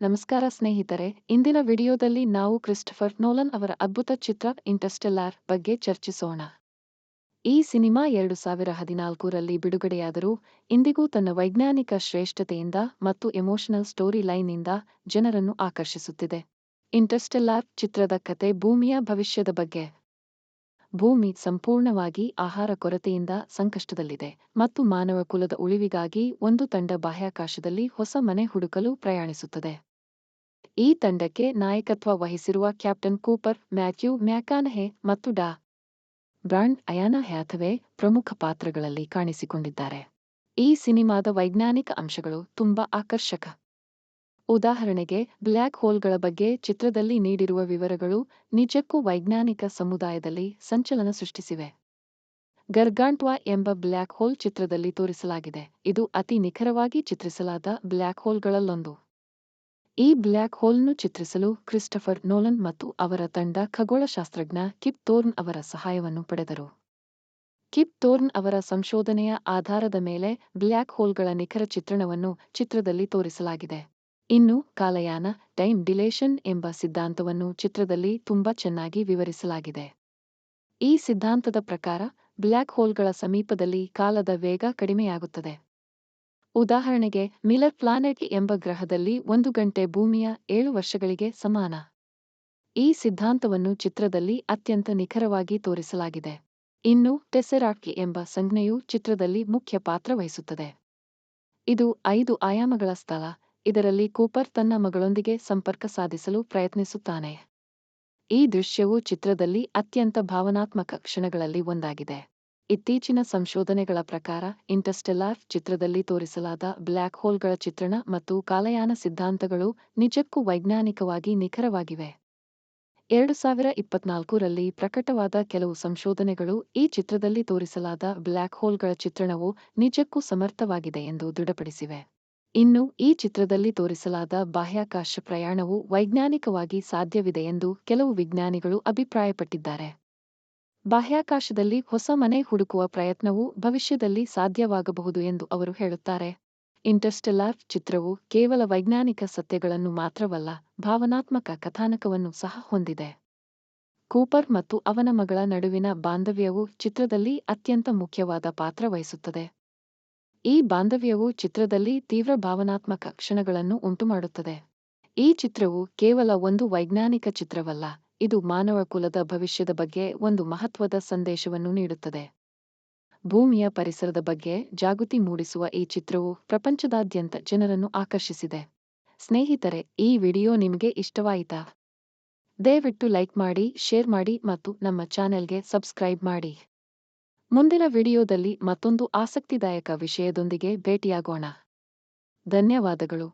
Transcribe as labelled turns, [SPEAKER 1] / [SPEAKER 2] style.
[SPEAKER 1] ನಮಸ್ಕಾರ ಸ್ನೇಹಿತರೆ, ಇಂದಿನ ವಿಡಿಯೋದಲ್ಲಿ ನಾವು ಕ್ರಿಸ್ಟಫರ್ ನೋಲನ್ ಅವರ ಅದ್ಭುತ ಚಿತ್ರ ಇಂಟರ್ಸ್ಟೆಲ್ಲಾರ್ ಬಗ್ಗೆ ಚರ್ಚಿಸೋಣ. ಈ ಸಿನಿಮಾ 2014ರಲ್ಲಿ ಬಿಡುಗಡೆಯಾದರೂ ಇಂದಿಗೂ ತನ್ನ ವೈಜ್ಞಾನಿಕ ಶ್ರೇಷ್ಠತೆಯಿಂದ ಮತ್ತು ಎಮೋಷನಲ್ ಸ್ಟೋರಿ ಲೈನ್ನಿಂದ ಜನರನ್ನು ಆಕರ್ಷಿಸುತ್ತಿದೆ. ಇಂಟರ್ಸ್ಟೆಲ್ಲಾರ್ ಚಿತ್ರದ ಕತೆ ಭೂಮಿಯ ಭವಿಷ್ಯದ ಬಗ್ಗೆ. ಭೂಮಿ ಸಂಪೂರ್ಣವಾಗಿ ಆಹಾರ ಕೊರತೆಯಿಂದ ಸಂಕಷ್ಟದಲ್ಲಿದೆ ಮತ್ತು ಮಾನವ ಕುಲದ ಉಳಿವಿಗಾಗಿ ಒಂದು ತಂಡ ಬಾಹ್ಯಾಕಾಶದಲ್ಲಿ ಹೊಸ ಮನೆ ಹುಡುಕಲು ಪ್ರಯಾಣಿಸುತ್ತದೆ. ಈ ತಂಡಕ್ಕೆ ನಾಯಕತ್ವ ವಹಿಸಿರುವ ಕ್ಯಾಪ್ಟನ್ ಕೂಪರ್, ಮ್ಯಾಥ್ಯೂ ಮ್ಯಾಕಾನಹೆ ಮತ್ತು ಡಾ. ಬ್ರಾಂಡ್ ಅಯಾನಾ ಹ್ಯಾಥವೇ ಪ್ರಮುಖ ಪಾತ್ರಗಳಲ್ಲಿ ಕಾಣಿಸಿಕೊಂಡಿದ್ದಾರೆ. ಈ ಸಿನಿಮಾದ ವೈಜ್ಞಾನಿಕ ಅಂಶಗಳು ತುಂಬಾ ಆಕರ್ಷಕ. ಉದಾಹರಣೆಗೆ, ಬ್ಲ್ಯಾಕ್ ಹೋಲ್ಗಳ ಬಗ್ಗೆ ಚಿತ್ರದಲ್ಲಿ ನೀಡಿರುವ ವಿವರಗಳು ನಿಜಕ್ಕೂ ವೈಜ್ಞಾನಿಕ ಸಮುದಾಯದಲ್ಲಿ ಸಂಚಲನ ಸೃಷ್ಟಿಸಿವೆ. ಗರ್ಗಾಂಟ್ವಾ ಎಂಬ ಬ್ಲ್ಯಾಕ್ ಹೋಲ್ ಚಿತ್ರದಲ್ಲಿ ತೋರಿಸಲಾಗಿದೆ. ಇದು ಅತಿ ನಿಖರವಾಗಿ ಚಿತ್ರಿಸಲಾದ ಬ್ಲ್ಯಾಕ್ ಹೋಲ್ಗಳಲ್ಲೊಂದು. ಈ ಬ್ಲ್ಯಾಕ್ ಹೋಲ್ನ್ನು ಚಿತ್ರಿಸಲು ಕ್ರಿಸ್ಟಫರ್ ನೋಲನ್ ಮತ್ತು ಅವರ ತಂಡ ಖಗೋಳಶಾಸ್ತ್ರಜ್ಞ ಕಿಪ್ ಥೋರ್ನ್ ಅವರ ಸಹಾಯವನ್ನು ಪಡೆದರು. ಕಿಪ್ ಥೋರ್ನ್ ಅವರ ಸಂಶೋಧನೆಯ ಆಧಾರದ ಮೇಲೆ ಬ್ಲ್ಯಾಕ್ ಹೋಲ್ಗಳ ನಿಖರ ಚಿತ್ರಣವನ್ನು ಚಿತ್ರದಲ್ಲಿ ತೋರಿಸಲಾಗಿದೆ. ಇನ್ನು ಕಾಲಯಾನ ಟೈಮ್ ಡಿಲೇಷನ್ ಎಂಬ ಸಿದ್ಧಾಂತವನ್ನು ಚಿತ್ರದಲ್ಲಿ ತುಂಬಾ ಚೆನ್ನಾಗಿ ವಿವರಿಸಲಾಗಿದೆ. ಈ ಸಿದ್ಧಾಂತದ ಪ್ರಕಾರ ಬ್ಲ್ಯಾಕ್ ಹೋಲ್ಗಳ ಸಮೀಪದಲ್ಲಿ ಕಾಲದ ವೇಗ ಕಡಿಮೆಯಾಗುತ್ತದೆ. ಉದಾಹರಣೆಗೆ, ಮಿಲ್ಲರ್ ಪ್ಲಾನೆಟ್ ಎಂಬ ಗ್ರಹದಲ್ಲಿ 1 ಗಂಟೆ ಭೂಮಿಯ 7 ವರ್ಷಗಳಿಗೆ ಸಮಾನ. ಈ ಸಿದ್ಧಾಂತವನ್ನು ಚಿತ್ರದಲ್ಲಿ ಅತ್ಯಂತ ನಿಖರವಾಗಿ ತೋರಿಸಲಾಗಿದೆ. ಇನ್ನು ಟೆಸೆರಾಕ್ಟ್ ಎಂಬ ಸಂಜ್ಞೆಯು ಚಿತ್ರದಲ್ಲಿ ಮುಖ್ಯ ಪಾತ್ರ ವಹಿಸುತ್ತದೆ. ಇದು 5 ಆಯಾಮಗಳ ಸ್ಥಳ. ಇದರಲ್ಲಿ ಕೂಪರ್ ತನ್ನ ಮಗಳೊಂದಿಗೆ ಸಂಪರ್ಕ ಸಾಧಿಸಲು ಪ್ರಯತ್ನಿಸುತ್ತಾನೆ. ಈ ದೃಶ್ಯವು ಚಿತ್ರದಲ್ಲಿ ಅತ್ಯಂತ ಭಾವನಾತ್ಮಕ ಕ್ಷಣಗಳಲ್ಲಿ ಒಂದಾಗಿದೆ. ಇತ್ತೀಚಿನ ಸಂಶೋಧನೆಗಳ ಪ್ರಕಾರ ಇಂಟರ್ಸ್ಟೆಲ್ಲಾರ್ ಚಿತ್ರದಲ್ಲಿ ತೋರಿಸಲಾದ ಬ್ಲ್ಯಾಕ್ ಹೋಲ್ಗಳ ಚಿತ್ರಣ ಮತ್ತು ಕಾಲಯಾನ ಸಿದ್ಧಾಂತಗಳು ನಿಜಕ್ಕೂ ವೈಜ್ಞಾನಿಕವಾಗಿ ನಿಖರವಾಗಿವೆ. 2024ರಲ್ಲಿ ಪ್ರಕಟವಾದ ಕೆಲವು ಸಂಶೋಧನೆಗಳು ಈ ಚಿತ್ರದಲ್ಲಿ ತೋರಿಸಲಾದ ಬ್ಲ್ಯಾಕ್ ಹೋಲ್ಗಳ ಚಿತ್ರಣವು ನಿಜಕ್ಕೂ ಸಮರ್ಥವಾಗಿದೆ ಎಂದು ದೃಢಪಡಿಸಿವೆ. ಇನ್ನು ಈ ಚಿತ್ರದಲ್ಲಿ ತೋರಿಸಲಾದ ಬಾಹ್ಯಾಕಾಶ ಪ್ರಯಾಣವು ವೈಜ್ಞಾನಿಕವಾಗಿ ಸಾಧ್ಯವಿದೆ ಎಂದು ಕೆಲವು ವಿಜ್ಞಾನಿಗಳು ಅಭಿಪ್ರಾಯಪಟ್ಟಿದ್ದಾರೆ. ಬಾಹ್ಯಾಕಾಶದಲ್ಲಿ ಹೊಸ ಮನೆ ಹುಡುಕುವ ಪ್ರಯತ್ನವು ಭವಿಷ್ಯದಲ್ಲಿ ಸಾಧ್ಯವಾಗಬಹುದು ಎಂದು ಅವರು ಹೇಳುತ್ತಾರೆ. ಇಂಟರ್ಸ್ಟೆಲ್ಲಾರ್ ಚಿತ್ರವು ಕೇವಲ ವೈಜ್ಞಾನಿಕ ಸತ್ಯಗಳನ್ನು ಮಾತ್ರವಲ್ಲ, ಭಾವನಾತ್ಮಕ ಕಥಾನಕವನ್ನು ಸಹ ಹೊಂದಿದೆ. ಕೂಪರ್ ಮತ್ತು ಅವನ ಮಗಳ ನಡುವಿನ ಬಾಂಧವ್ಯವು ಚಿತ್ರದಲ್ಲಿ ಅತ್ಯಂತ ಮುಖ್ಯವಾದ ಪಾತ್ರ ವಹಿಸುತ್ತದೆ. ಈ ಬಾಂಧವ್ಯವು ಚಿತ್ರದಲ್ಲಿ ತೀವ್ರ ಭಾವನಾತ್ಮಕ ಕ್ಷಣಗಳನ್ನು ಉಂಟುಮಾಡುತ್ತದೆ. ಈ ಚಿತ್ರವು ಕೇವಲ ಒಂದು ವೈಜ್ಞಾನಿಕ ಚಿತ್ರವಲ್ಲ, ಇದು ಮಾನವ ಕುಲದ ಭವಿಷ್ಯದ ಬಗ್ಗೆ ಒಂದು ಮಹತ್ವದ ಸಂದೇಶವನ್ನು ನೀಡುತ್ತದೆ. ಭೂಮಿಯ ಪರಿಸರದ ಬಗ್ಗೆ ಜಾಗೃತಿ ಮೂಡಿಸುವ ಈ ಚಿತ್ರವು ಪ್ರಪಂಚದಾದ್ಯಂತ ಜನರನ್ನು ಆಕರ್ಷಿಸಿದೆ. ಸ್ನೇಹಿತರೆ, ಈ ವಿಡಿಯೋ ನಿಮಗೆ ಇಷ್ಟವಾಯಿತಾ? ದಯವಿಟ್ಟು ಲೈಕ್ ಮಾಡಿ, ಶೇರ್ ಮಾಡಿ ಮತ್ತು ನಮ್ಮ ಚಾನೆಲ್ಗೆ ಸಬ್ಸ್ಕ್ರೈಬ್ ಮಾಡಿ. ಮುಂದಿನ ವಿಡಿಯೋದಲ್ಲಿ ಮತ್ತೊಂದು ಆಸಕ್ತಿದಾಯಕ ವಿಷಯದೊಂದಿಗೆ ಭೇಟಿಯಾಗೋಣ. ಧನ್ಯವಾದಗಳು.